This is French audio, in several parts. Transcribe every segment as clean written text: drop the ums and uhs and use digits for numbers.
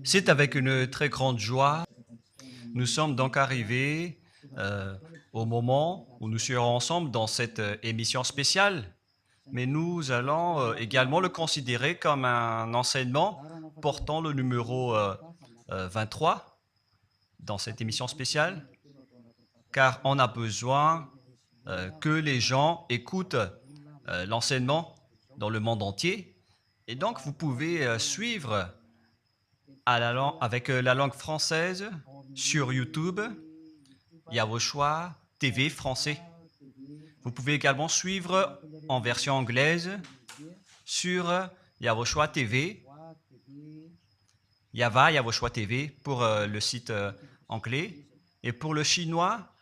C'est avec une très grande joie. Nous sommes donc arrivés au moment où nous serons ensemble dans cette émission spéciale, mais nous allons également le considérer comme un enseignement portant le numéro 23 dans cette émission spéciale, car on a besoin que les gens écoutent l'enseignement dans le monde entier. Et donc, vous pouvez suivre avec la langue française sur YouTube, Yawoshua TV français. Vous pouvez également suivre en version anglaise sur Yawoshua TV, Yawoshua TV pour le site anglais. Et pour le chinois,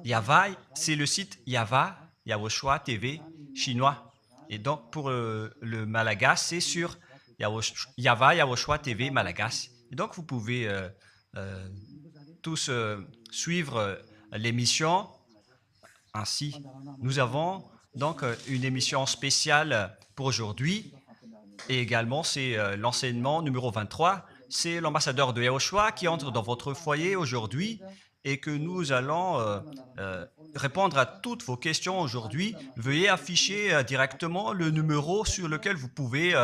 Yava, c'est le site Yawoshua TV chinois. Et donc pour le malagasy, c'est sur Yawoshua TV malagasy. Et donc vous pouvez tous suivre l'émission ainsi. Nous avons donc une émission spéciale pour aujourd'hui et également c'est l'enseignement numéro 23. C'est l'ambassadeur de Yawoshua qui entre dans votre foyer aujourd'hui et que nous allons répondre à toutes vos questions aujourd'hui. Veuillez afficher directement le numéro sur lequel vous pouvez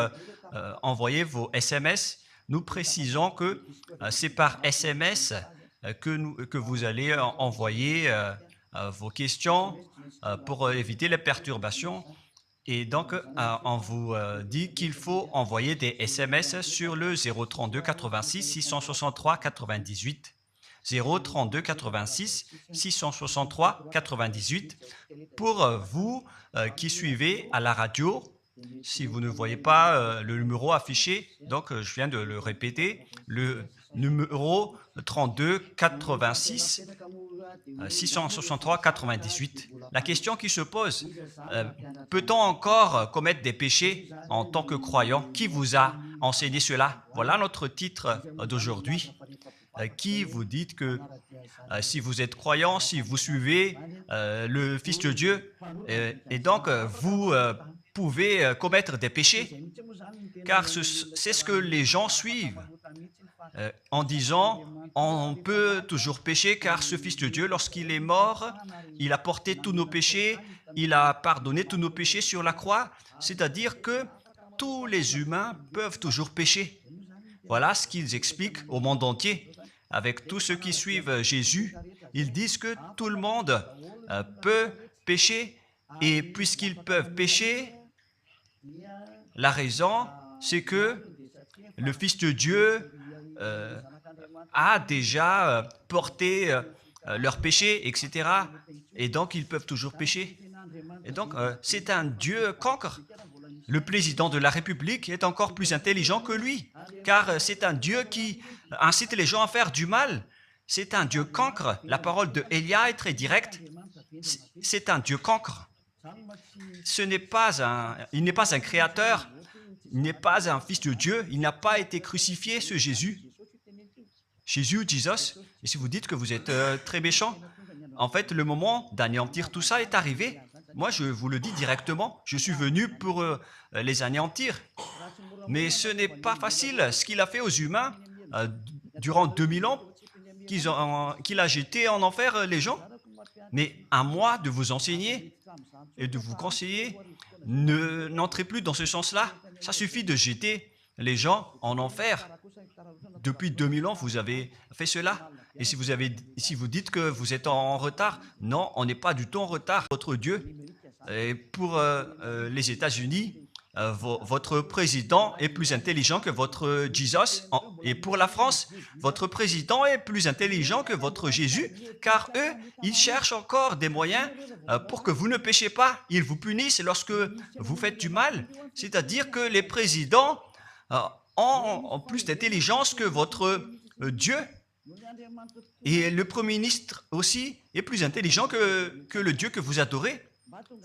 envoyer vos SMS. Nous précisons que c'est par SMS que vous allez envoyer vos questions pour éviter les perturbations. Et donc, on vous dit qu'il faut envoyer des SMS sur le 032 86 663 98. 032 86 663 98 pour vous qui suivez à la radio. Si vous ne voyez pas le numéro affiché, donc je viens de le répéter, le numéro 32 86 663 98. La question qui se pose, peut-on encore commettre des péchés en tant que croyant? Qui vous a enseigné cela? Voilà notre titre d'aujourd'hui. Qui vous dit que si vous êtes croyant, si vous suivez le Fils de Dieu, et donc vous pouvez commettre des péchés, car c'est ce que les gens suivent en disant on peut toujours pécher car ce Fils de Dieu, lorsqu'il est mort, il a porté tous nos péchés, il a pardonné tous nos péchés sur la croix, c'est-à-dire que tous les humains peuvent toujours pécher. Voilà ce qu'ils expliquent au monde entier. Avec tous ceux qui suivent Jésus, ils disent que tout le monde peut pécher et puisqu'ils peuvent pécher, la raison, c'est que le Fils de Dieu a déjà porté leurs péchés, etc. Et donc, ils peuvent toujours pécher. Et donc, c'est un Dieu cancre. Le président de la République est encore plus intelligent que lui, car c'est un Dieu qui incite les gens à faire du mal. C'est un Dieu cancre. La parole de Élia est très directe. C'est un Dieu cancre. Il n'est pas un créateur, il n'est pas un fils de Dieu, il n'a pas été crucifié, ce Jésus. Jésus, Jesus. Et si vous dites que vous êtes très méchant, en fait, le moment d'anéantir tout ça est arrivé. Moi, je vous le dis directement, je suis venu pour les anéantir. Mais ce n'est pas facile ce qu'il a fait aux humains durant 2000 ans, qu'il a jeté en enfer les gens. Mais à moi de vous enseigner et de vous conseiller, n'entrez plus dans ce sens-là. Ça suffit de jeter les gens en enfer. Depuis 2000 ans, vous avez fait cela. Et si vous dites que vous êtes en retard, non, on n'est pas du tout en retard. Votre Dieu, et pour les États-Unis, votre président est plus intelligent que votre Jesus. Et pour la France, votre président est plus intelligent que votre Jésus, car eux, ils cherchent encore des moyens pour que vous ne péchiez pas. Ils vous punissent lorsque vous faites du mal. C'est-à-dire que les présidents ont plus d'intelligence que votre Dieu. Et le Premier ministre aussi est plus intelligent que le Dieu que vous adorez.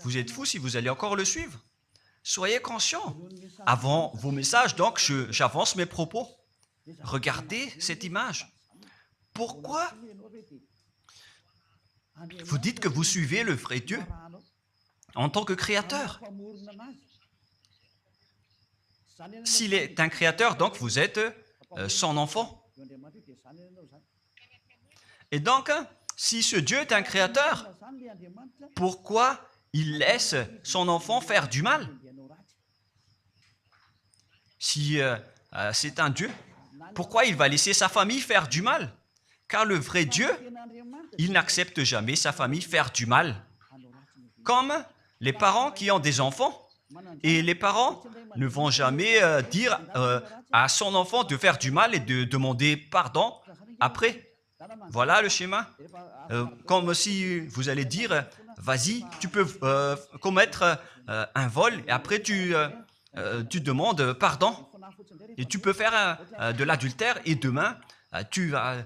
Vous êtes fou si vous allez encore le suivre. Soyez conscients. Avant vos messages, donc, j'avance mes propos. Regardez cette image. Pourquoi vous dites que vous suivez le vrai Dieu en tant que créateur? s'il est un créateur, donc vous êtes son enfant. Et donc, si ce Dieu est un créateur, pourquoi il laisse son enfant faire du mal? Si c'est un Dieu, pourquoi il va laisser sa famille faire du mal? Car le vrai Dieu, il n'accepte jamais sa famille faire du mal. Comme les parents qui ont des enfants. Et les parents ne vont jamais dire à son enfant de faire du mal et de demander pardon après. Voilà le schéma. Comme si vous allez dire, vas-y, tu peux commettre un vol et après tu demandes pardon. Et tu peux faire de l'adultère et demain, tu vas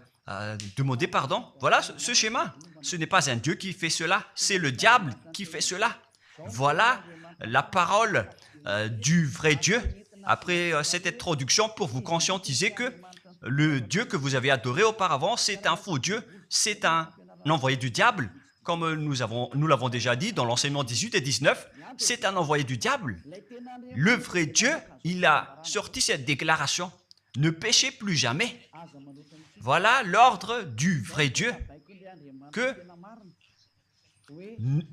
demander pardon. Voilà ce schéma. Ce n'est pas un Dieu qui fait cela, c'est le diable qui fait cela. Voilà la parole du vrai Dieu. Après cette introduction, pour vous conscientiser que le Dieu que vous avez adoré auparavant, c'est un faux Dieu, c'est un envoyé du diable. Comme nous l'avons déjà dit dans l'enseignement 18 et 19, c'est un envoyé du diable. Le vrai Dieu, il a sorti cette déclaration. Ne péchez plus jamais. Voilà l'ordre du vrai Dieu. Que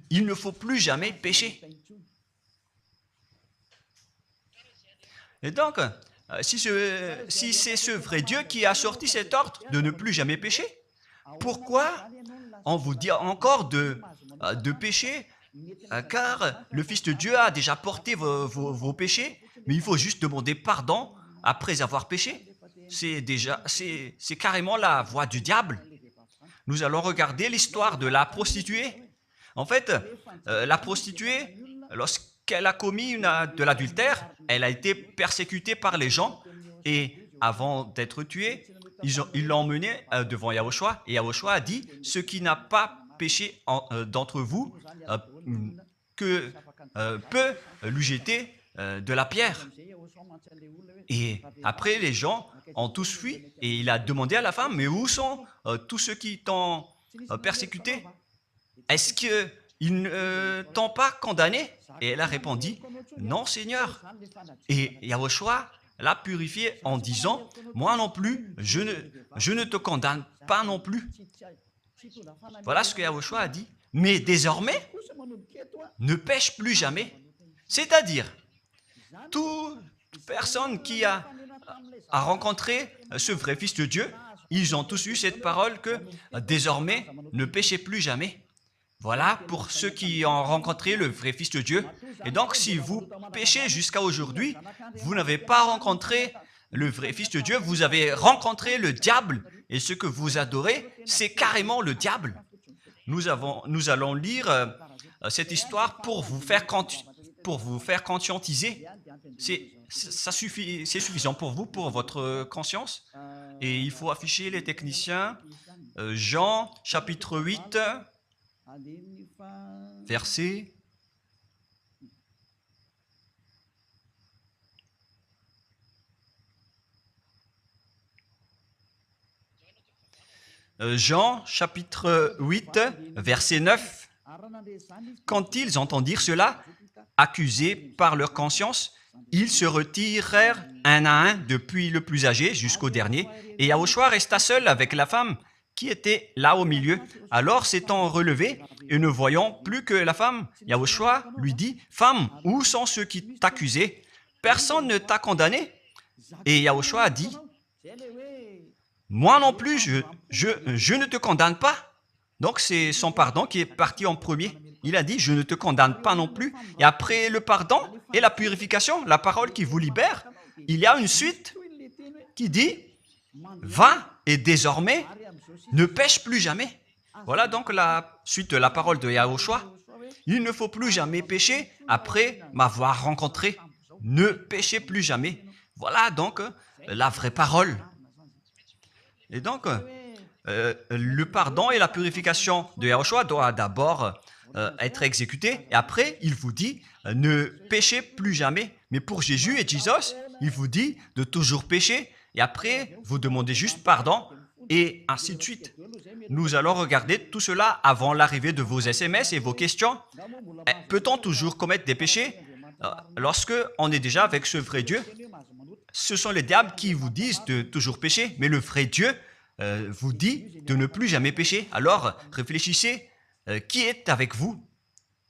il ne faut plus jamais pécher. Et donc, si c'est ce vrai Dieu qui a sorti cet ordre de ne plus jamais pécher, pourquoi on vous dit encore de pécher? Car le Fils de Dieu a déjà porté vos péchés, mais il faut juste demander pardon après avoir péché. C'est carrément la voie du diable. Nous allons regarder l'histoire de la prostituée. En fait, la prostituée, lorsqu'elle a commis de l'adultère, elle a été persécutée par les gens et avant d'être tuée, ils l'ont emmenée devant Yahushua et Yahushua a dit « Ce qui n'a pas péché d'entre vous peut lui jeter de la pierre. » Et après, les gens ont tous fui et il a demandé à la femme « Mais où sont tous ceux qui t'ont persécuté? Est-ce qu'ils ne t'ont pas condamné ?» Et elle a répondu « Non, Seigneur. » Et Yahushua l'a purifié en disant « Moi non plus, je ne te condamne pas non plus. » Voilà ce que Yahushua a dit. Mais désormais, ne pêche plus jamais. C'est-à-dire, toute personne qui a rencontré ce vrai Fils de Dieu, ils ont tous eu cette parole que désormais, ne péchez plus jamais. Voilà pour ceux qui ont rencontré le vrai Fils de Dieu. Et donc, si vous péchez jusqu'à aujourd'hui, vous n'avez pas rencontré le vrai Fils de Dieu, vous avez rencontré le diable. Et ce que vous adorez, c'est carrément le diable. Nous allons lire cette histoire pour vous faire conscientiser. C'est suffisant pour vous, pour votre conscience. Et il faut afficher les techniciens. Jean, chapitre 8, verset... Jean, chapitre 8, verset 9. Quand ils entendirent cela, accusés par leur conscience, ils se retirèrent un à un, depuis le plus âgé jusqu'au dernier, et Yahushua resta seul avec la femme qui était là au milieu. Alors, s'étant relevé et ne voyant plus que la femme, Yahushua lui dit, « Femme, où sont ceux qui t'accusaient? Personne ne t'a condamné ?» Et Yahushua a dit, « Moi non plus, je ne te condamne pas. » Donc, c'est son pardon qui est parti en premier. Il a dit, « Je ne te condamne pas non plus. » Et après le pardon et la purification, la parole qui vous libère, il y a une suite qui dit, « Va et désormais, ne pêche plus jamais. » Voilà donc la suite de la parole de Yahushua. Il ne faut plus jamais pécher après m'avoir rencontré. Ne péchez plus jamais. Voilà donc la vraie parole. Et donc, le pardon et la purification de Yahushua doivent d'abord être exécutés. Et après, il vous dit, ne péchez plus jamais. Mais pour Jésus et Jesus, il vous dit de toujours pécher. Et après, vous demandez juste pardon et ainsi de suite. Nous allons regarder tout cela avant l'arrivée de vos SMS et vos questions. Peut-on toujours commettre des péchés? lorsque on est déjà avec ce vrai Dieu, ce sont les diables qui vous disent de toujours pécher, mais le vrai Dieu vous dit de ne plus jamais pécher. Alors, réfléchissez, qui est avec vous?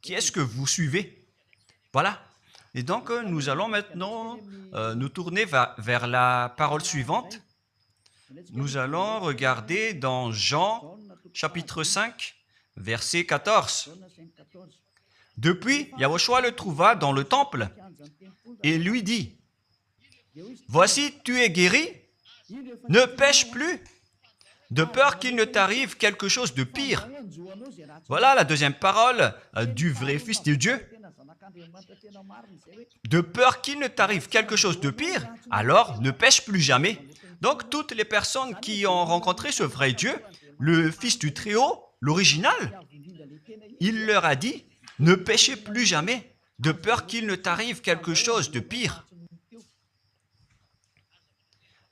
Qui est-ce que vous suivez? Voilà. Et donc, nous allons maintenant nous tourner vers la parole suivante. Nous allons regarder dans Jean, chapitre 5, verset 14. Depuis, Yahushua le trouva dans le temple et lui dit, « Voici, tu es guéri, ne pêche plus, de peur qu'il ne t'arrive quelque chose de pire. » Voilà la deuxième parole du vrai Fils de Dieu. De peur qu'il ne t'arrive quelque chose de pire, alors ne pêche plus jamais. Donc, toutes les personnes qui ont rencontré ce vrai Dieu, le Fils du Très-Haut, l'original, il leur a dit, ne péchez plus jamais, de peur qu'il ne t'arrive quelque chose de pire.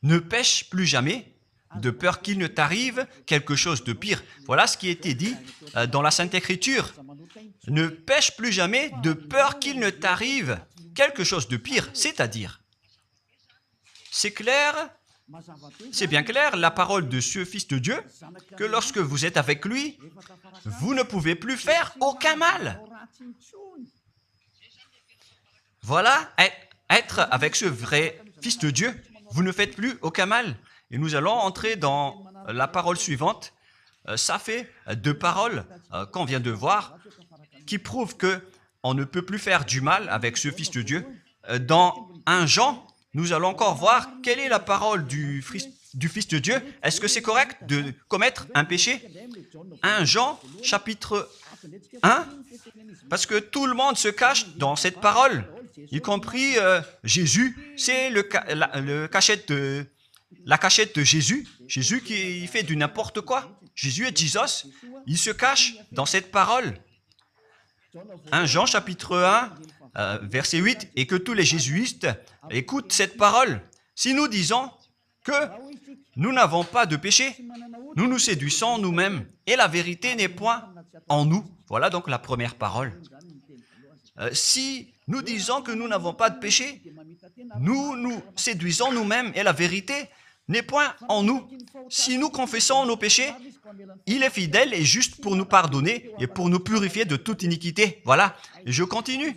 Ne pêche plus jamais, de peur qu'il ne t'arrive quelque chose de pire. Voilà ce qui a été dit dans la Sainte Écriture. Ne pêche plus jamais, de peur qu'il ne t'arrive quelque chose de pire. C'est-à-dire, c'est clair, c'est bien clair, la parole de ce Fils de Dieu, que lorsque vous êtes avec lui, vous ne pouvez plus faire aucun mal. Voilà, être avec ce vrai Fils de Dieu, vous ne faites plus aucun mal. Et nous allons entrer dans la parole suivante. Ça fait deux paroles qu'on vient de voir qui prouvent qu'on ne peut plus faire du mal avec ce Fils de Dieu. Dans 1 Jean, nous allons encore voir quelle est la parole du Fils de Dieu. Est-ce que c'est correct de commettre un péché? 1 Jean, chapitre 1, parce que tout le monde se cache dans cette parole, y compris Jésus. C'est la cachette de Jésus. Jésus qui fait du n'importe quoi. Jésus est Jesus. Il se cache dans cette parole. 1 Jean chapitre 1, verset 8, et que tous les jésuites écoutent cette parole. Si nous disons que nous n'avons pas de péché, nous nous séduisons nous-mêmes, et la vérité n'est point en nous. Voilà donc la première parole. Si nous disons que nous n'avons pas de péché, nous nous séduisons nous-mêmes, et la vérité n'est point en nous. Si nous confessons nos péchés, il est fidèle et juste pour nous pardonner et pour nous purifier de toute iniquité. Voilà, et je continue.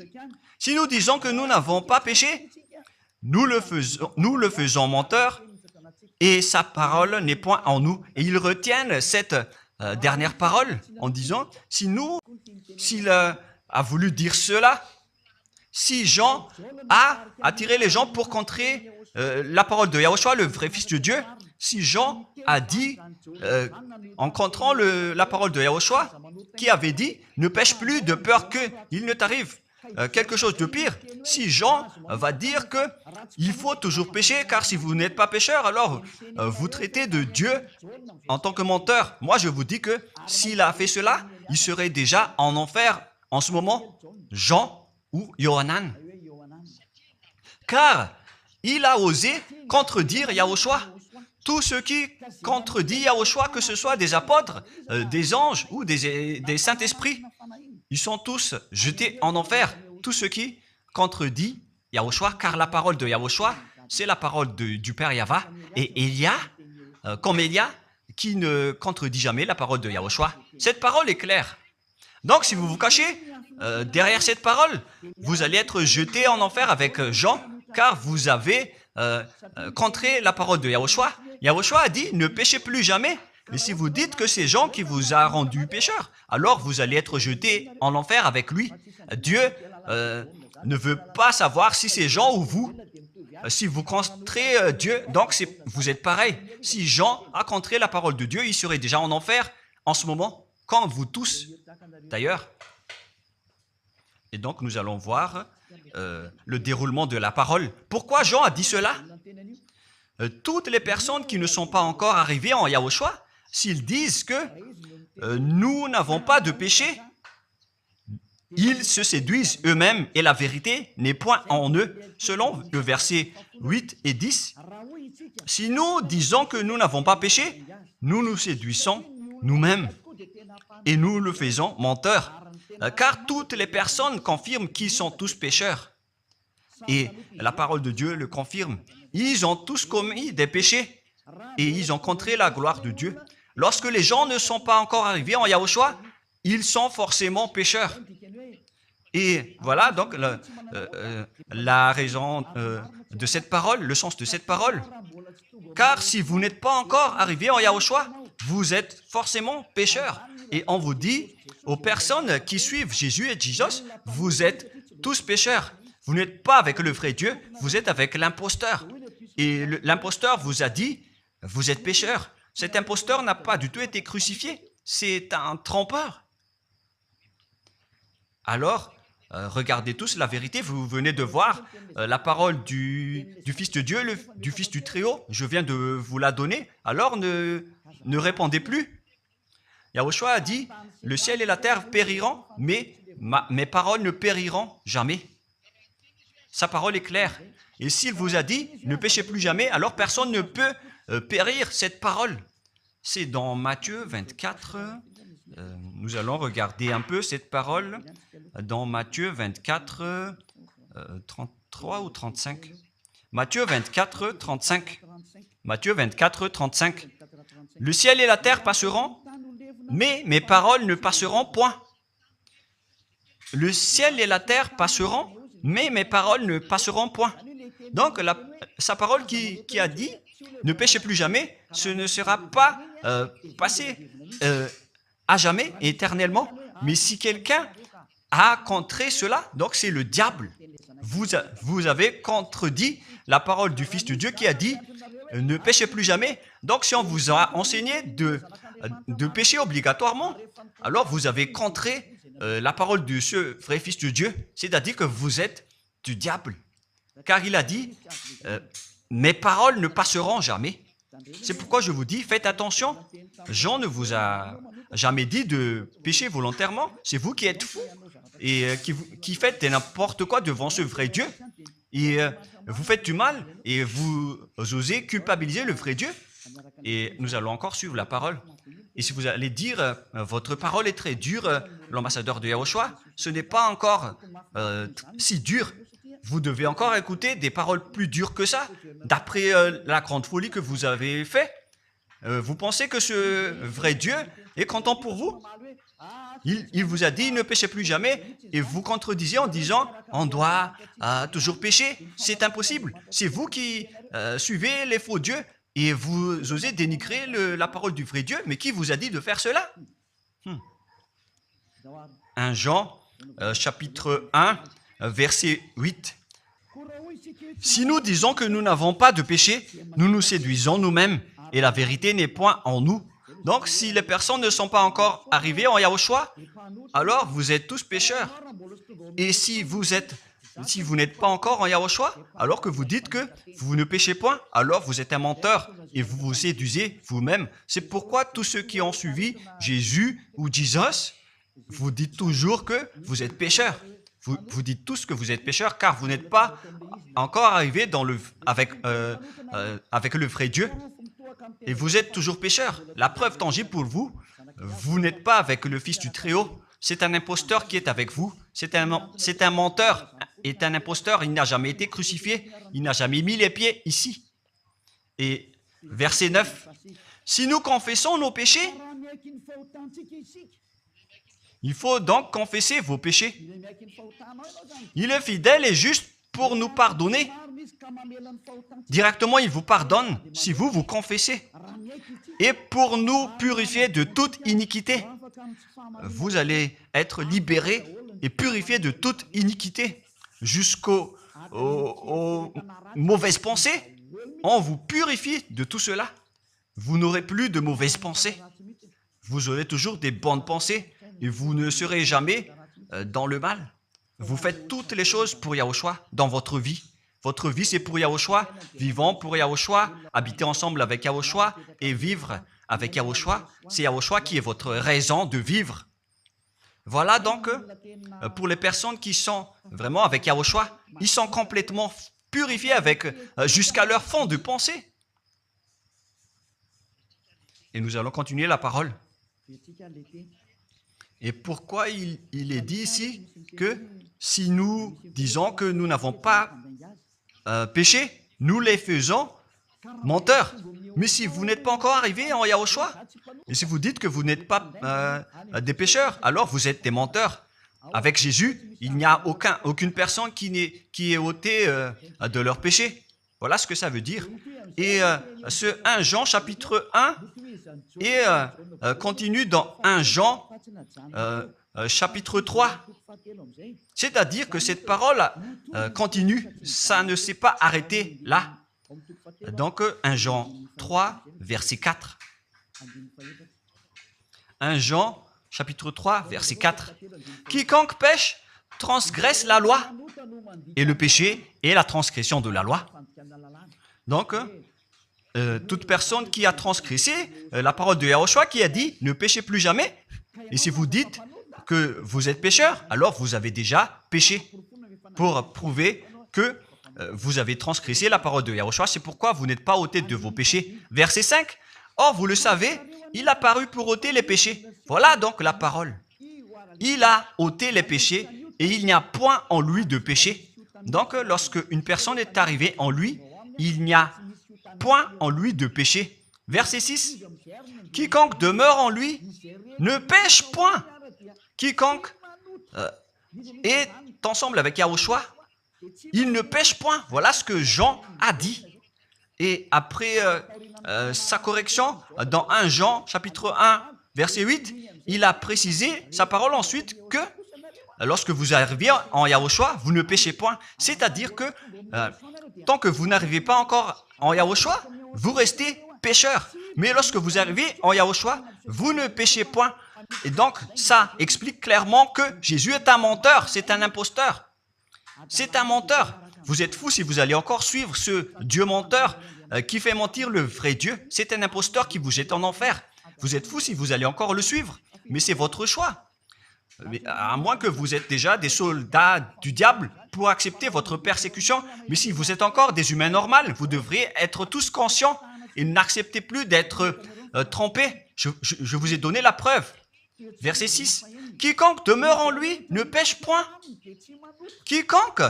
Si nous disons que nous n'avons pas péché, nous le faisons menteur et sa parole n'est point en nous. Et ils retiennent cette dernière parole en disant, s'il a voulu dire cela, si Jean a attiré les gens pour contrer la parole de Yahushua, le vrai Fils de Dieu, si Jean a dit, en contrant la parole de Yahushua, qui avait dit, ne pêche plus de peur qu'il ne t'arrive quelque chose de pire. Si Jean va dire qu'il faut toujours pécher, car si vous n'êtes pas pécheur, alors vous traitez de Dieu en tant que menteur. Moi, je vous dis que s'il a fait cela, il serait déjà en enfer en ce moment, Jean ou Yohanan. Car il a osé contredire Yahushua. Tout ce qui contredit Yahushua, que ce soit des apôtres, des anges ou des saints-esprits, ils sont tous jetés en enfer. Tout ce qui contredit Yahushua, car la parole de Yahushua, c'est la parole du Père Yahva. Et Élia, comme Élia, qui ne contredit jamais la parole de Yahushua. Cette parole est claire. Donc, si vous vous cachez derrière cette parole, vous allez être jeté en enfer avec Jean, car vous avez contré la parole de Yahushua. Yahushua a dit, ne péchez plus jamais. Mais si vous dites que c'est Jean qui vous a rendu pécheur, alors vous allez être jeté en enfer avec lui. Dieu ne veut pas savoir si c'est Jean ou vous. Si vous contrez Dieu, donc vous êtes pareil. Si Jean a contré la parole de Dieu, il serait déjà en enfer en ce moment, comme vous tous d'ailleurs. Et donc nous allons voir le déroulement de la parole. Pourquoi Jean a dit cela? Toutes les personnes qui ne sont pas encore arrivées en Yahushua, s'ils disent que nous n'avons pas de péché, ils se séduisent eux-mêmes et la vérité n'est point en eux, selon le verset 8 et 10. Si nous disons que nous n'avons pas péché, nous nous séduisons nous-mêmes et nous le faisons menteur, car toutes les personnes confirment qu'ils sont tous pécheurs. Et la parole de Dieu le confirme. Ils ont tous commis des péchés et ils ont contré la gloire de Dieu. Lorsque les gens ne sont pas encore arrivés en Yahushua, ils sont forcément pécheurs. Et voilà donc la raison de cette parole, le sens de cette parole. Car si vous n'êtes pas encore arrivé en Yahushua, vous êtes forcément pécheurs. Et on vous dit aux personnes qui suivent Jésus et Jesus, vous êtes tous pécheurs. Vous n'êtes pas avec le vrai Dieu, vous êtes avec l'imposteur. Et l'imposteur vous a dit, vous êtes pécheurs. Cet imposteur n'a pas du tout été crucifié. C'est un trompeur. Alors, regardez tous la vérité. Vous venez de voir la parole du Fils de Dieu, du Fils du Très-Haut. Je viens de vous la donner. Alors, ne répondez plus. Yahushua a dit, le ciel et la terre périront, mais mes paroles ne périront jamais. Sa parole est claire. Et s'il vous a dit, ne péchez plus jamais, alors personne ne peut périr cette parole. C'est dans Matthieu 24. Nous allons regarder un peu cette parole dans Matthieu 24, 33 ou 35. Matthieu 24, 35. Matthieu 24, 35. Le ciel et la terre passeront, mais mes paroles ne passeront point. Le ciel et la terre passeront, mais mes paroles ne passeront point. Donc, sa parole qui a dit, ne péchez plus jamais, ce ne sera pas passé à jamais, éternellement. Mais si quelqu'un a contré cela, donc c'est le diable. Vous avez contredit la parole du Fils de Dieu qui a dit, ne péchez plus jamais. Donc, si on vous a enseigné de pécher obligatoirement, alors vous avez contré la parole de ce vrai Fils de Dieu, c'est-à-dire que vous êtes du diable. Car il a dit, mes paroles ne passeront jamais. C'est pourquoi je vous dis, faites attention. Jean ne vous a jamais dit de pécher volontairement. C'est vous qui êtes fous et qui faites n'importe quoi devant ce vrai Dieu. Et vous faites du mal et vous osez culpabiliser le vrai Dieu. Et nous allons encore suivre la parole. Et si vous allez dire, votre parole est très dure, l'ambassadeur de Yahushua, ce n'est pas encore si dur. Vous devez encore écouter des paroles plus dures que ça, d'après la grande folie que vous avez fait. Vous pensez que ce vrai Dieu est content pour vous? Il vous a dit, ne péchez plus jamais, et vous contredisez en disant, on doit toujours pécher. C'est impossible. C'est vous qui suivez les faux dieux, et vous osez dénigrer la parole du vrai Dieu. Mais qui vous a dit de faire cela? 1 Jean, chapitre 1, verset 8. Si nous disons que nous n'avons pas de péché, nous nous séduisons nous-mêmes et la vérité n'est point en nous. Donc, si les personnes ne sont pas encore arrivées en Yahushua, alors vous êtes tous pécheurs. Et si vous n'êtes pas encore en Yahushua, alors que vous dites que vous ne péchez point, alors vous êtes un menteur et vous vous séduisez vous-même. C'est pourquoi tous ceux qui ont suivi Jésus ou Jesus, vous dites toujours que vous êtes pécheurs. Vous dites tous que vous êtes pécheurs car vous n'êtes pas encore arrivés avec le vrai Dieu. Et vous êtes toujours pécheurs. La preuve tangible pour vous, vous n'êtes pas avec le Fils du Très-Haut. C'est un imposteur qui est avec vous. C'est un menteur. C'est un imposteur. Il n'a jamais été crucifié. Il n'a jamais mis les pieds ici. Et verset 9. Si nous confessons nos péchés, il faut donc confesser vos péchés. Il est fidèle et juste pour nous pardonner. Directement, il vous pardonne si vous confessez. Et pour nous purifier de toute iniquité. Vous allez être libérés et purifiés de toute iniquité. Jusqu'aux mauvaises pensées, on vous purifie de tout cela. Vous n'aurez plus de mauvaises pensées. Vous aurez toujours des bonnes pensées et vous ne serez jamais dans le mal. Vous faites toutes les choses pour Yahushua dans votre vie. Votre vie, c'est pour Yahushua. Vivons pour Yahushua, habiter ensemble avec Yahushua et vivre avec Yahushua. C'est Yahushua qui est votre raison de vivre. Voilà donc, pour les personnes qui sont vraiment avec Yahushua, ils sont complètement purifiés jusqu'à leur fond de pensée. Et nous allons continuer la parole. Et pourquoi il est dit ici que si nous disons que nous n'avons pas péchés, nous les faisons menteurs. Mais si vous n'êtes pas encore arrivé en Yahushua, et si vous dites que vous n'êtes pas des pécheurs, alors vous êtes des menteurs. Avec Jésus, il n'y a aucune personne qui est ôtée de leur péché. Voilà ce que ça veut dire. Et ce 1 Jean chapitre 1 et continue dans 1 Jean chapitre 3. C'est-à-dire que cette parole continue, ça ne s'est pas arrêté là. Donc 1 Jean 3, verset 4. 1 Jean chapitre 3, verset 4. Quiconque pêche transgresse la loi, et le péché est la transgression de la loi. Donc, toute personne qui a transgressé la parole de Yahushua qui a dit « Ne péchez plus jamais ». Et si vous dites que vous êtes pécheur, alors vous avez déjà péché pour prouver que vous avez transgressé la parole de Yahushua. C'est pourquoi vous n'êtes pas ôté de vos péchés. Verset 5. Or, vous le savez, il a paru pour ôter les péchés. Voilà donc la parole. Il a ôté les péchés et il n'y a point en lui de péché. Donc, lorsque une personne est arrivée en lui, il n'y a point en lui de péché. Verset 6. Quiconque demeure en lui ne pêche point. Quiconque est ensemble avec Yahushua, il ne pêche point. Voilà ce que Jean a dit. Et après sa correction, dans 1 Jean, chapitre 1, verset 8, il a précisé sa parole ensuite que lorsque vous arrivez en Yahushua, vous ne péchez point. C'est-à-dire que tant que vous n'arrivez pas encore en Yahushua, vous restez pécheur. Mais lorsque vous arrivez en Yahushua, vous ne péchez point. Et donc, ça explique clairement que Jésus est un menteur, c'est un imposteur. C'est un menteur. Vous êtes fous si vous allez encore suivre ce Dieu menteur qui fait mentir le vrai Dieu. C'est un imposteur qui vous jette en enfer. Vous êtes fous si vous allez encore le suivre. Mais c'est votre choix. Mais à moins que vous êtes déjà des soldats du diable pour accepter votre persécution. Mais si vous êtes encore des humains normaux, vous devriez être tous conscients et n'acceptez plus d'être trompés. Je vous ai donné la preuve. Verset 6. Quiconque demeure en lui ne pêche point. Quiconque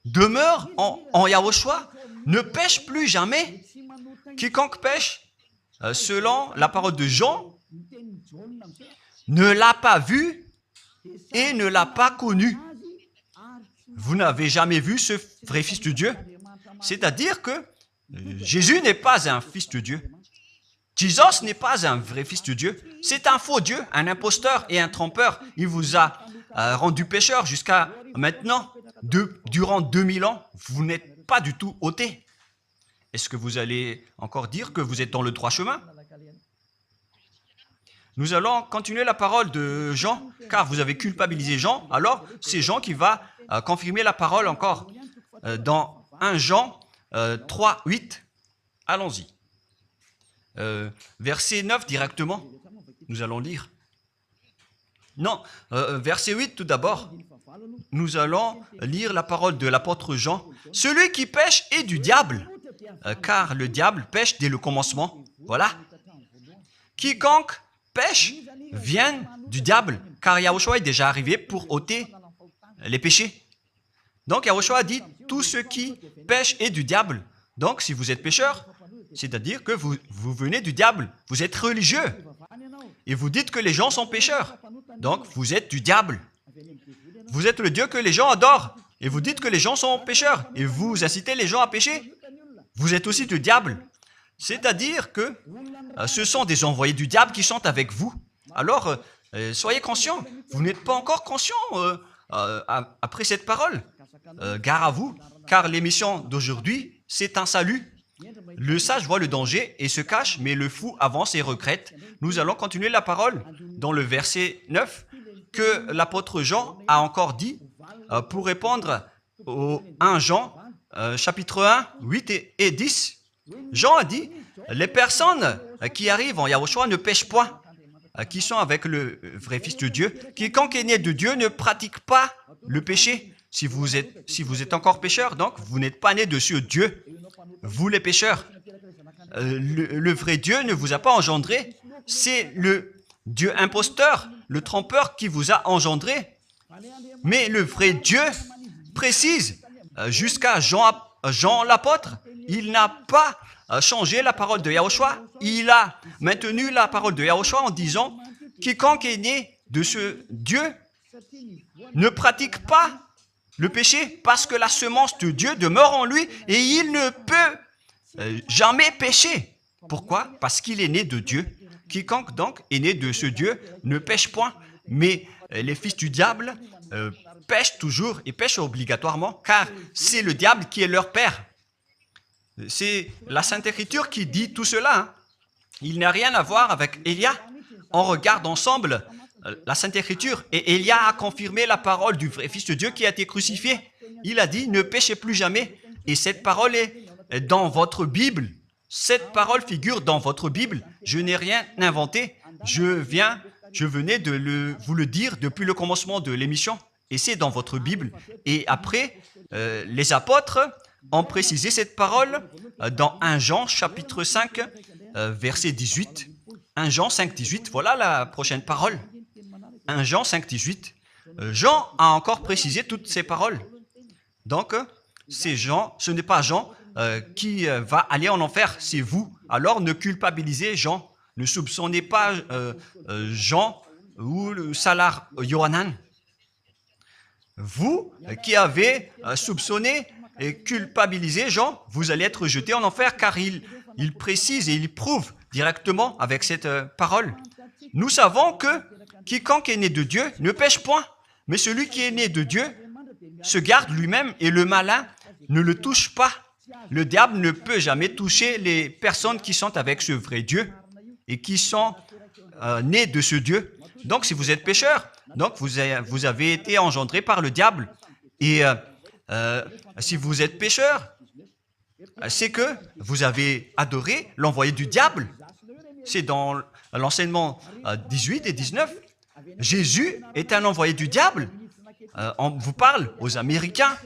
demeure en Yahushua ne pêche plus jamais. Quiconque pêche, selon la parole de Jean, ne l'a pas vu et ne l'a pas connu. Vous n'avez jamais vu ce vrai Fils de Dieu. C'est-à-dire que Jésus n'est pas un Fils de Dieu. Jésus n'est pas un vrai Fils de Dieu. C'est un faux Dieu, un imposteur et un trompeur. Il vous a rendu pécheur jusqu'à maintenant. Durant 2000 ans, vous n'êtes pas du tout ôté. Est-ce que vous allez encore dire que vous êtes dans le droit chemin? Nous allons continuer la parole de Jean, car vous avez culpabilisé Jean. Alors, c'est Jean qui va confirmer la parole encore. Dans 1 Jean 3, 8, allons-y. Verset 9 directement, nous allons lire. Non, verset 8 tout d'abord. Nous allons lire la parole de l'apôtre Jean. Celui qui pêche est du diable, car le diable pêche dès le commencement. Voilà. Quiconque pêche vient du diable, car Yahushua est déjà arrivé pour ôter les péchés. Donc Yahushua a dit, tout ce qui pêche est du diable. Donc si vous êtes pécheur, c'est-à-dire que vous venez du diable, vous êtes religieux. Et vous dites que les gens sont pécheurs. Donc vous êtes du diable. Vous êtes le Dieu que les gens adorent. Et vous dites que les gens sont pécheurs. Et vous incitez les gens à pécher. Vous êtes aussi du diable. C'est-à-dire que ce sont des envoyés du diable qui sont avec vous. Alors, soyez conscients. Vous n'êtes pas encore conscients après cette parole. Gare à vous, car l'émission d'aujourd'hui, c'est un salut. Le sage voit le danger et se cache, mais le fou avance et regrette. Nous allons continuer la parole dans le verset 9 que l'apôtre Jean a encore dit pour répondre au 1 Jean, chapitre 1, 8 et 10. Jean a dit, les personnes qui arrivent en Yahushua ne pêchent point, qui sont avec le vrai Fils de Dieu. Quiconque est né de Dieu ne pratique pas le péché. Si vous êtes encore pécheur, donc vous n'êtes pas né de ce Dieu. Vous les pécheurs. Le vrai Dieu ne vous a pas engendré. C'est le Dieu imposteur, le trompeur qui vous a engendré. Mais le vrai Dieu précise, jusqu'à Jean Jean l'apôtre, il n'a pas changé la parole de Yahushua. Il a maintenu la parole de Yahushua en disant « Quiconque est né de ce Dieu ne pratique pas le péché parce que la semence de Dieu demeure en lui et il ne peut jamais pécher. » Pourquoi? Parce qu'il est né de Dieu. Quiconque donc est né de ce Dieu ne pêche point. Mais les fils du diable pêchent toujours et pêchent obligatoirement car c'est le diable qui est leur père. C'est la Sainte Écriture qui dit tout cela. Hein. Il n'a rien à voir avec Élia. On regarde ensemble la Sainte Écriture et Élia a confirmé la parole du vrai Fils de Dieu qui a été crucifié. Il a dit « Ne péchez plus jamais ». Et cette parole est dans votre Bible. Cette parole figure dans votre Bible. Je n'ai rien inventé. Je venais de vous le dire depuis le commencement de l'émission. Et c'est dans votre Bible. Et après, les apôtres ont précisé cette parole dans 1 Jean chapitre 5, verset 18. 1 Jean 5, 18. Voilà la prochaine parole. 1 Jean 5, 18. Jean a encore précisé toutes ces paroles. Donc, c'est Jean, ce n'est pas Jean qui va aller en enfer, c'est vous. Alors, ne culpabilisez Jean. Ne soupçonnez pas Jean ou le Salar Yohanan. Vous qui avez soupçonné et culpabilisé Jean, vous allez être jeté en enfer car il précise et il prouve directement avec cette parole. Nous savons que quiconque est né de Dieu ne pêche point, mais celui qui est né de Dieu se garde lui-même et le malin ne le touche pas. Le diable ne peut jamais toucher les personnes qui sont avec ce vrai Dieu et qui sont nés de ce Dieu. Donc, si vous êtes pécheur, donc vous avez été engendré par le diable. Et si vous êtes pécheur, c'est que vous avez adoré l'envoyé du diable. C'est dans l'enseignement 18 et 19. Jésus est un envoyé du diable. On vous parle aux Américains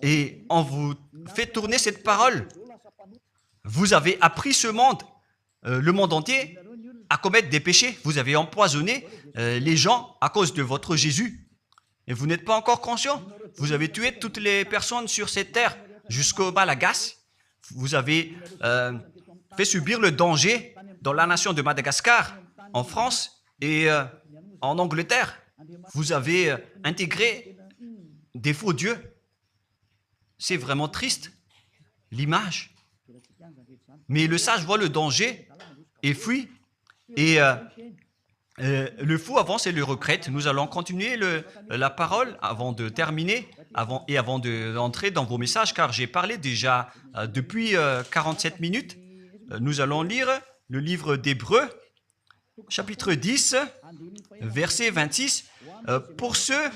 et on vous fait tourner cette parole. Vous avez appris ce monde, le monde entier, à commettre des péchés. Vous avez empoisonné les gens à cause de votre Jésus. Et vous n'êtes pas encore conscient. Vous avez tué toutes les personnes sur cette terre jusqu'au Malagasy. Vous avez fait subir le danger dans la nation de Madagascar, en France et en Angleterre. Vous avez intégré des faux dieux. C'est vraiment triste, l'image. Mais le sage voit le danger et fuit. Et le fou avance et le regrette. Nous allons continuer la parole avant de terminer avant d'entrer dans vos messages, car j'ai parlé déjà depuis 47 minutes. Nous allons lire le livre d'Hébreux, chapitre 10, verset 26. Pour ceux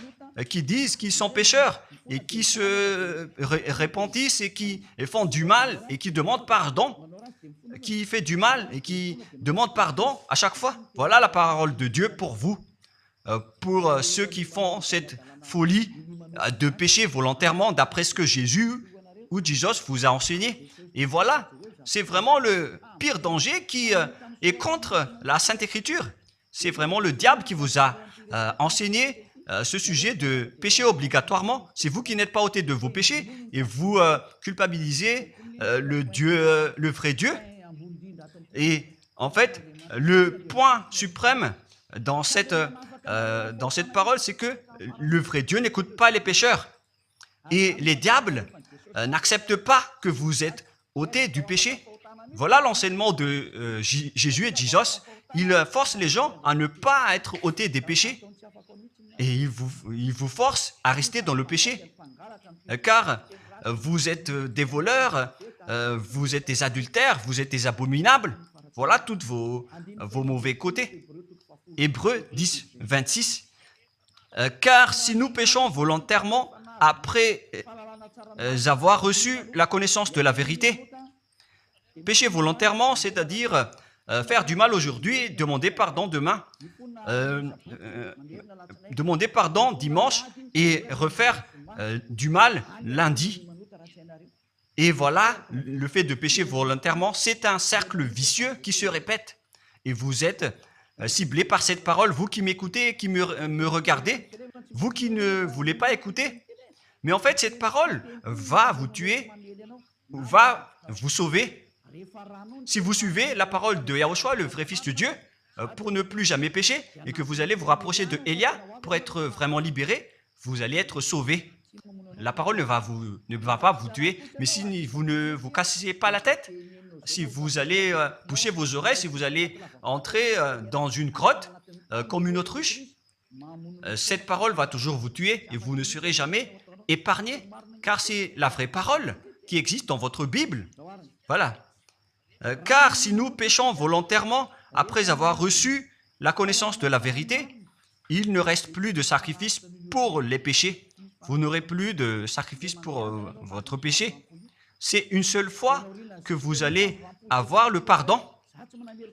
qui disent qu'ils sont pécheurs et qui se repentissent et qui font du mal et qui demandent pardon, qui fait du mal et qui demande pardon à chaque fois. Voilà la parole de Dieu pour vous, pour ceux qui font cette folie de pécher volontairement d'après ce que Jésus ou Jesus vous a enseigné. Et voilà, c'est vraiment le pire danger qui est contre la Sainte Écriture. C'est vraiment le diable qui vous a enseigné ce sujet de péché obligatoirement. C'est vous qui n'êtes pas ôté de vos péchés et vous culpabilisez le vrai Dieu. Et en fait, le point suprême dans cette parole, c'est que le vrai Dieu n'écoute pas les pécheurs. Et les diables n'acceptent pas que vous êtes ôtés du péché. Voilà l'enseignement de Jésus et Jesus. Il force les gens à ne pas être ôtés des péchés. Et il vous force à rester dans le péché. Car vous êtes des voleurs, vous êtes des adultères, vous êtes des abominables. Voilà tous vos mauvais côtés. Hébreux 10, 26. Car si nous péchons volontairement après avoir reçu la connaissance de la vérité, pécher volontairement, c'est-à-dire faire du mal aujourd'hui, demander pardon demain, demander pardon dimanche et refaire du mal lundi. Et voilà, le fait de pécher volontairement, c'est un cercle vicieux qui se répète. Et vous êtes ciblé par cette parole, vous qui m'écoutez et qui me regardez, vous qui ne voulez pas écouter. Mais en fait, cette parole va vous tuer, va vous sauver. Si vous suivez la parole de Yahushua, le vrai Fils de Dieu, pour ne plus jamais pécher, et que vous allez vous rapprocher de Élia pour être vraiment libéré, vous allez être sauvé. La parole ne va pas vous tuer, mais si vous ne vous cassez pas la tête, si vous allez boucher vos oreilles, si vous allez entrer dans une grotte comme une autruche, cette parole va toujours vous tuer et vous ne serez jamais épargné, car c'est la vraie parole qui existe dans votre Bible. Voilà. Car si nous péchons volontairement après avoir reçu la connaissance de la vérité, il ne reste plus de sacrifice pour les péchés. Vous n'aurez plus de sacrifice pour votre péché. C'est une seule fois que vous allez avoir le pardon.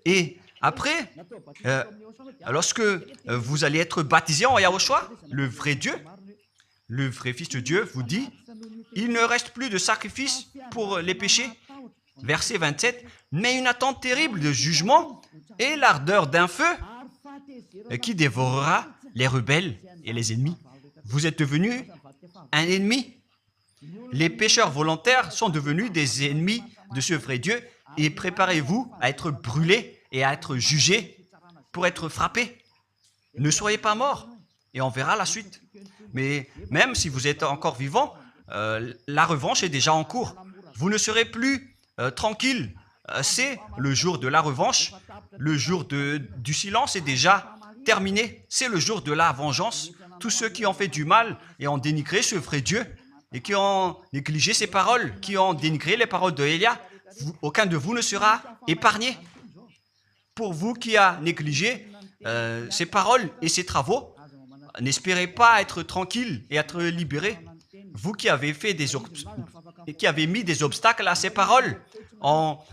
Et après, lorsque vous allez être baptisé en Yahushua, le vrai Dieu, le vrai Fils de Dieu vous dit, il ne reste plus de sacrifice pour les péchés. Verset 27, mais une attente terrible de jugement et l'ardeur d'un feu qui dévorera les rebelles et les ennemis. Vous êtes devenu un ennemi. Les pécheurs volontaires sont devenus des ennemis de ce vrai Dieu et préparez-vous à être brûlés et à être jugés pour être frappés. Ne soyez pas morts et on verra la suite. Mais même si vous êtes encore vivant, la revanche est déjà en cours. Vous ne serez plus tranquille. C'est le jour de la revanche. Le jour du silence est déjà terminé. C'est le jour de la vengeance. Tous ceux qui ont fait du mal et ont dénigré ce vrai Dieu et qui ont négligé ses paroles, qui ont dénigré les paroles de Élia, aucun de vous ne sera épargné. Pour vous qui avez négligé ses paroles et ses travaux, n'espérez pas être tranquille et être libéré. Vous qui avez mis des obstacles à ces paroles en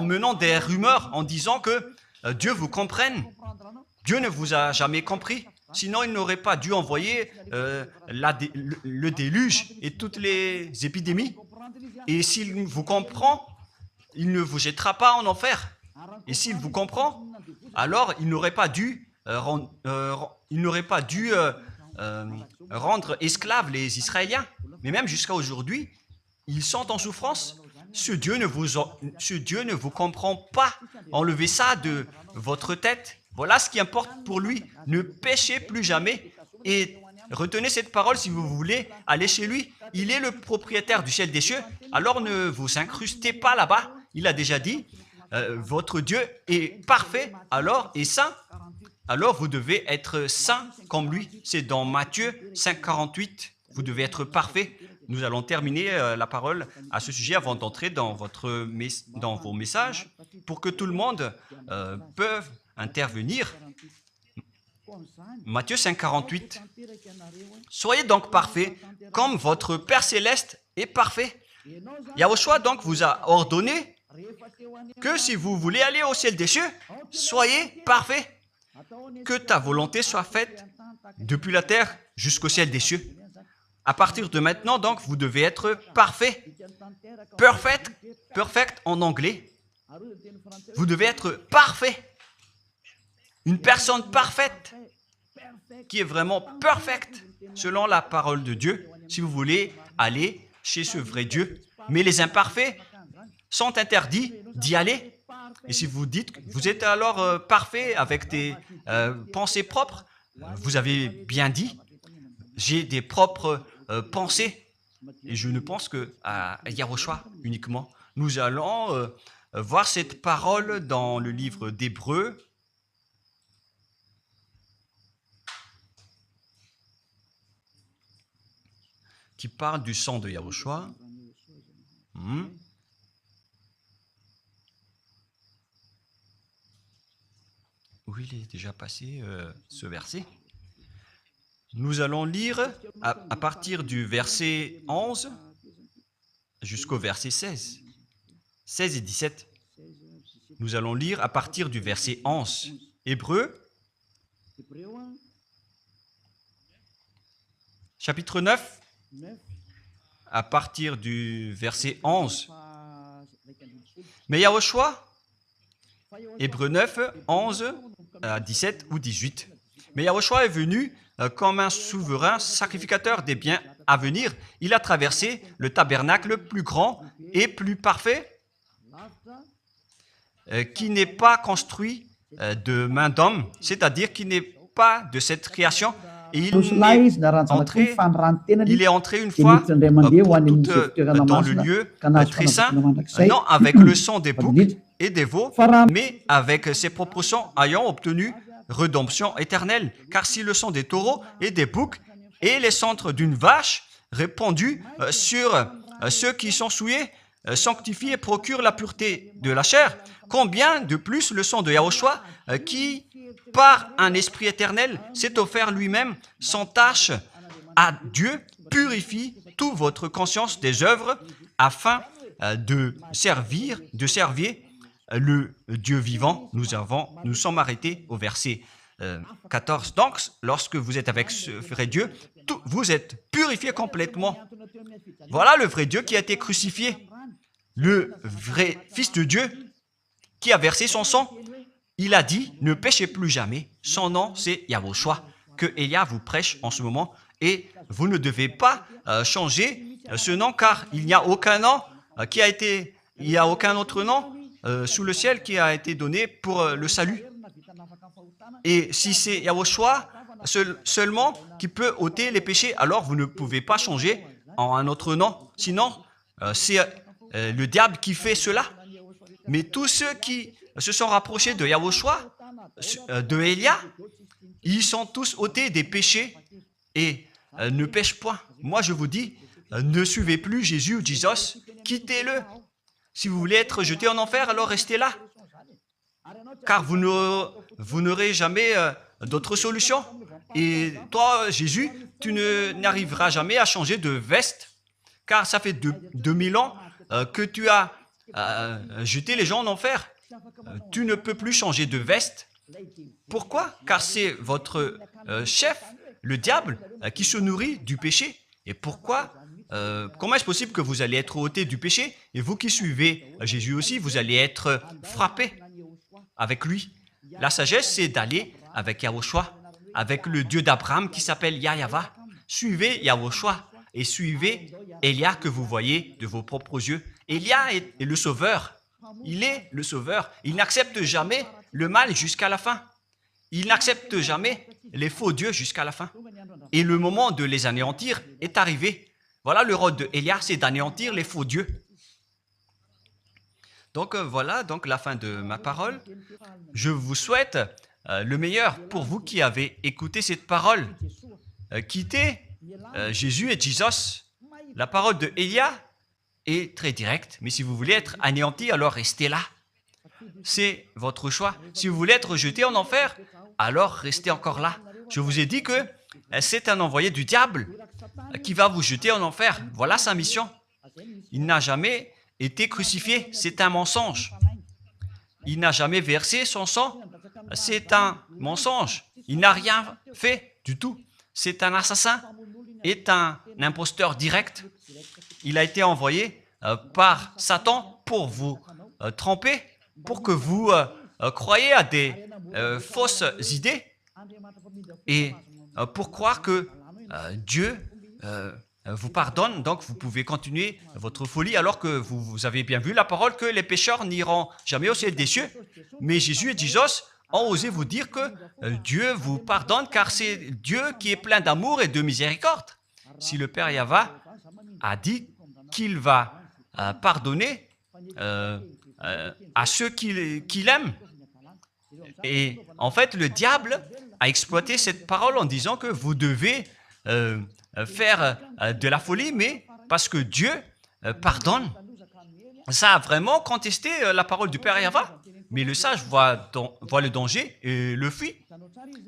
menant des rumeurs, en disant que Dieu vous comprenne. Dieu ne vous a jamais compris. Sinon, il n'aurait pas dû envoyer le déluge et toutes les épidémies. Et s'il vous comprend, il ne vous jettera pas en enfer. Et s'il vous comprend, alors il n'aurait pas dû rendre esclaves les Israéliens. Mais même jusqu'à aujourd'hui, ils sont en souffrance. Ce Dieu ne vous comprend pas. Enlevez ça de votre tête. Voilà ce qui importe pour lui. Ne péchez plus jamais et retenez cette parole si vous voulez aller chez lui. Il est le propriétaire du ciel des cieux. Alors ne vous incrustez pas là-bas. Il a déjà dit, votre Dieu est parfait alors et saint. Alors vous devez être saint comme lui. C'est dans Matthieu 5,48. Vous devez être parfait. Nous allons terminer la parole à ce sujet avant d'entrer dans vos messages pour que tout le monde puisse intervenir. Matthieu 5,48. Soyez donc parfaits comme votre Père Céleste est parfait. Yahushua donc vous a ordonné que si vous voulez aller au ciel des cieux, soyez parfaits. Que ta volonté soit faite depuis la terre jusqu'au ciel des cieux. À partir de maintenant, donc, vous devez être parfait. Perfect en anglais. Vous devez être parfait. Une personne parfaite qui est vraiment perfecte selon la parole de Dieu si vous voulez aller chez ce vrai Dieu. Mais les imparfaits sont interdits d'y aller. Et si vous dites que vous êtes alors parfait avec des pensées propres, vous avez bien dit, j'ai des propres pensées et je ne pense qu'à Yahushua uniquement. Nous allons voir cette parole dans le livre d'Hébreux. Qui parle du sang de Yahushua. Où il est déjà passé ce verset. Nous allons lire à partir du verset 11 jusqu'au verset 16. 16 et 17. Nous allons lire à partir du verset 11. Hébreux, chapitre 9, à partir du verset 11. Mais Yahushua, Hébreux 9, 11 à 17 ou 18. Mais Yahushua est venu comme un souverain sacrificateur des biens à venir. Il a traversé le tabernacle plus grand et plus parfait, qui n'est pas construit de main d'homme, c'est-à-dire qui n'est pas de cette création. Et il est entré une fois pour toutes dans le lieu très saint, non avec le sang des boucs et des veaux, mais avec ses propres sangs, ayant obtenu rédemption éternelle. Car si le sang des taureaux et des boucs et les cendres d'une vache répandus sur ceux qui sont souillés, sanctifient et procurent la pureté de la chair, combien de plus le sang de Yahushua, qui, par un esprit éternel, s'est offert lui-même sans tâche à Dieu, purifie toute votre conscience des œuvres afin de servir le Dieu vivant. Nous sommes arrêtés au verset 14. Donc, lorsque vous êtes avec ce vrai Dieu, vous êtes purifié complètement. Voilà le vrai Dieu qui a été crucifié, le vrai Fils de Dieu qui a versé son sang. Il a dit, ne péchez plus jamais. Son nom, c'est Yahushua, que Elia vous prêche en ce moment. Et vous ne devez pas changer ce nom, car il n'y a aucun nom il n'y a aucun autre nom sous le ciel qui a été donné pour le salut. Et si c'est Yahushua seulement qui peut ôter les péchés, alors vous ne pouvez pas changer en un autre nom. Sinon, c'est le diable qui fait cela. Mais tous ceux qui se sont rapprochés de Yahushua, de Elia, ils sont tous ôtés des péchés et ne pêchent point. Moi, je vous dis, ne suivez plus Jésus ou Jesus, quittez-le. Si vous voulez être jeté en enfer, alors restez là. Car vous n'aurez jamais d'autre solution. Et toi, Jésus, tu n'arriveras jamais à changer de veste, car ça fait 2000 ans que tu as jeté les gens en enfer. Tu ne peux plus changer de veste. Pourquoi? Car c'est votre chef, le diable, qui se nourrit du péché. Et pourquoi? Comment est-ce possible que vous allez être ôté du péché? Et vous qui suivez Jésus aussi, vous allez être frappé avec lui. La sagesse, c'est d'aller avec Yahushua, avec le Dieu d'Abraham qui s'appelle Yahva. Suivez Yahushua et suivez Elia que vous voyez de vos propres yeux. Elia est le sauveur. Il est le sauveur. Il n'accepte jamais le mal jusqu'à la fin. Il n'accepte jamais les faux dieux jusqu'à la fin. Et le moment de les anéantir est arrivé. Voilà le rôle de Elia, c'est d'anéantir les faux dieux. Donc voilà donc la fin de ma parole. Je vous souhaite le meilleur pour vous qui avez écouté cette parole. Quittez Jésus et Jesus. La parole de Elia est très directe, mais si vous voulez être anéanti, alors restez là. C'est votre choix. Si vous voulez être jeté en enfer, alors restez encore là. Je vous ai dit que c'est un envoyé du diable qui va vous jeter en enfer. Voilà sa mission. Il n'a jamais été crucifié. C'est un mensonge. Il n'a jamais versé son sang. C'est un mensonge. Il n'a rien fait du tout. C'est un assassin. Est un imposteur direct. Il a été envoyé par Satan pour vous tromper, pour que vous croyiez à des fausses idées et pour croire que Dieu vous pardonne, donc vous pouvez continuer votre folie alors que vous avez bien vu la parole que les pécheurs n'iront jamais au ciel des cieux. Mais Jésus et Jesus ont osé vous dire que Dieu vous pardonne car c'est Dieu qui est plein d'amour et de miséricorde. Si le Père Yahva a dit qu'il va pardonner à ceux qu'il aime. Et en fait, le diable a exploité cette parole en disant que vous devez faire de la folie, mais parce que Dieu pardonne. Ça a vraiment contesté la parole du Père Yahva. Mais le sage voit le danger et le fuit.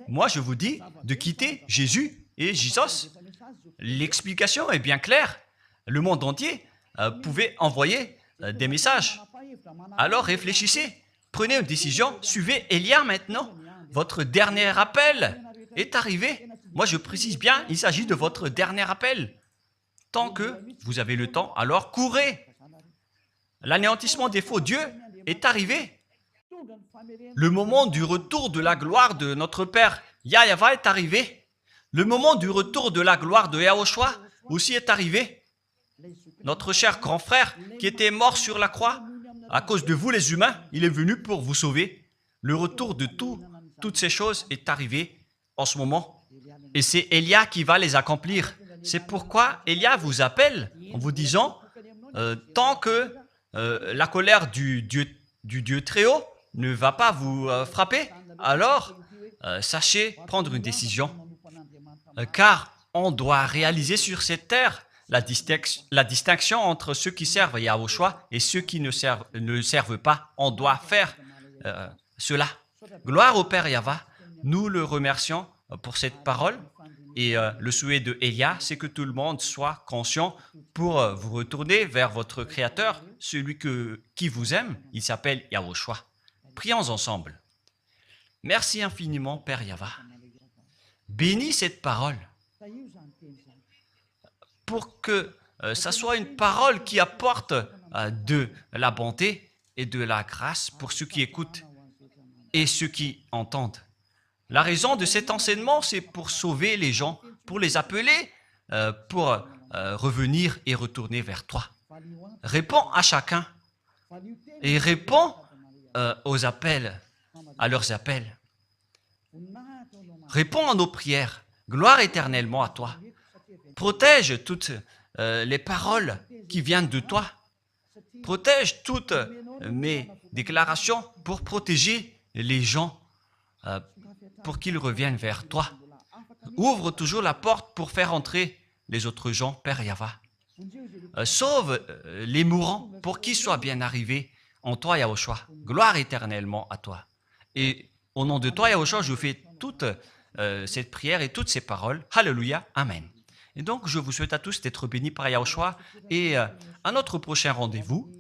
Moi, je vous dis de quitter Jésus et Jesus. L'explication est bien claire. Le monde entier pouvait envoyer des messages. Alors réfléchissez, prenez une décision, suivez Elia maintenant. Votre dernier appel est arrivé. Moi je précise bien, il s'agit de votre dernier appel. Tant que vous avez le temps, alors courez. L'anéantissement des faux dieux est arrivé. Le moment du retour de la gloire de notre Père Yahva est arrivé. Le moment du retour de la gloire de Yahushua aussi est arrivé. Notre cher grand frère qui était mort sur la croix, à cause de vous les humains, il est venu pour vous sauver. Le retour de toutes ces choses est arrivé en ce moment. Et c'est Élia qui va les accomplir. C'est pourquoi Élia vous appelle en vous disant, tant que la colère du Dieu très haut ne va pas vous frapper, alors sachez prendre une décision. Car on doit réaliser sur cette terre la distinction entre ceux qui servent Yahushua et ceux qui ne servent pas. On doit faire cela. Gloire au Père Yahva. Nous le remercions pour cette parole. Et le souhait de Élia, c'est que tout le monde soit conscient pour vous retourner vers votre Créateur, celui qui vous aime. Il s'appelle Yahushua. Prions ensemble. Merci infiniment, Père Yahva. Bénis cette parole pour que ça soit une parole qui apporte de la bonté et de la grâce pour ceux qui écoutent et ceux qui entendent. La raison de cet enseignement, c'est pour sauver les gens, pour les appeler, pour revenir et retourner vers toi. Réponds à chacun et réponds aux appels, à leurs appels. Réponds à nos prières. Gloire éternellement à toi. Protège toutes les paroles qui viennent de toi. Protège toutes mes déclarations pour protéger les gens, pour qu'ils reviennent vers toi. Ouvre toujours la porte pour faire entrer les autres gens, Père Yahva. Sauve les mourants pour qu'ils soient bien arrivés en toi, Yahushua. Gloire éternellement à toi. Et au nom de toi, Yahushua, je fais toute cette prière et toutes ces paroles. Alléluia. Amen. Et donc, je vous souhaite à tous d'être bénis par Yahushua et à notre prochain rendez-vous.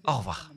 Au revoir.